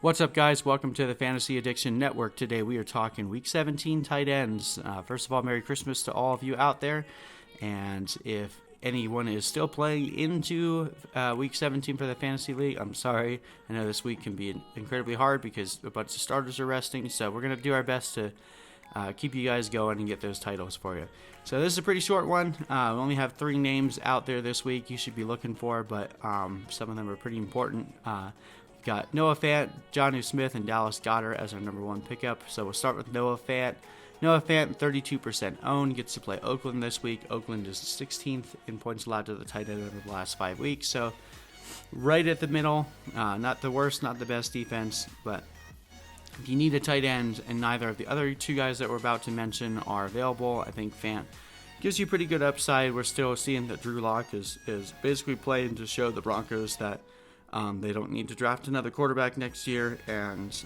What's up, guys? Welcome to the Fantasy Addiction Network. Today we are talking Week 17 tight ends. First of all, Merry Christmas to all of you out there. And if anyone is still playing into Week 17 for the Fantasy League, I'm sorry. I know this week can be incredibly hard because a bunch of starters are resting. So we're going to do our best to keep you guys going and get those titles for you. So this is a pretty short one. We only have 3 names out there this week you should be looking for, but some of them are pretty important. Got Noah Fant, Jonnu Smith, and Dallas Goedert as our number 1 pickup. So we'll start with Noah Fant. Noah Fant, 32% owned, gets to play Oakland this week. Oakland is 16th in points allowed to the tight end over the last 5 weeks. So right at the middle, not the worst, not the best defense, but if you need a tight end and neither of the other 2 guys that we're about to mention are available, I think Fant gives you pretty good upside. We're still seeing that Drew Lock is basically playing to show the Broncos that they don't need to draft another quarterback next year, and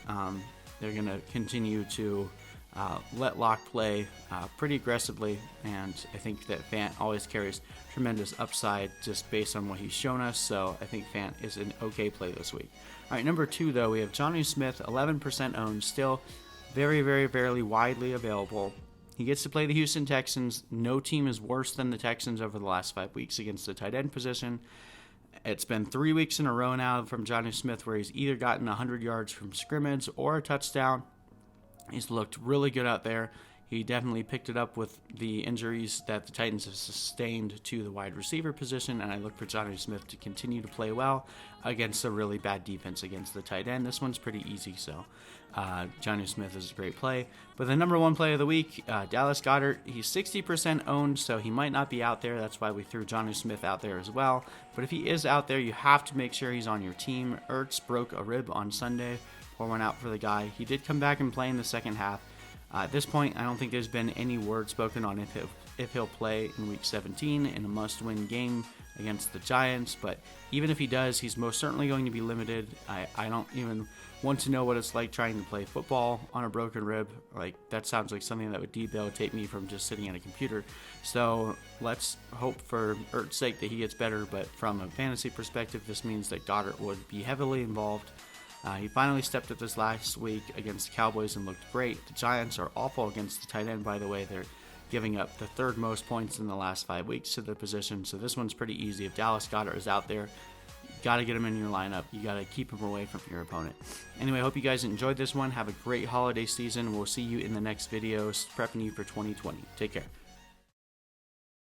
they're going to continue to let Lock play pretty aggressively, and I think that Fant always carries tremendous upside just based on what he's shown us, so I think Fant is an okay play this week. All right, number 2, though, we have Jonnu Smith, 11% owned, still very widely available. He gets to play the Houston Texans. No team is worse than the Texans over the last 5 weeks against the tight end position. It's been 3 weeks in a row now from Jonnu Smith where he's either gotten 100 yards from scrimmage or a touchdown. He's looked really good out there. He definitely picked it up with the injuries that the Titans have sustained to the wide receiver position, and I look for Jonnu Smith to continue to play well against a really bad defense against the tight end. This one's pretty easy, so Jonnu Smith is a great play. But the number 1 play of the week, Dallas Goedert, he's 60% owned, so he might not be out there. That's why we threw Jonnu Smith out there as well. But if he is out there, you have to make sure he's on your team. Ertz broke a rib on Sunday. Pour one out for the guy. He did come back and play in the second half. At this point, I don't think there's been any word spoken on if he'll play in Week 17 in a must-win game against the Giants, but even if he does, he's most certainly going to be limited. I don't even want to know what it's like trying to play football on a broken rib. Like, that sounds like something that would debilitate me from just sitting at a computer. So let's hope for Ertz' sake that he gets better, but from a fantasy perspective, this means that Goedert would be heavily involved. He finally stepped up this last week against the Cowboys and looked great. The Giants are awful against the tight end, by the way. They're giving up the 3rd most points in the last 5 weeks to the position, so this one's pretty easy. If Dallas Goedert is out there, you got to get him in your lineup. You got to keep him away from your opponent. Anyway, I hope you guys enjoyed this one. Have a great holiday season. We'll see you in the next videos, prepping you for 2020. Take care.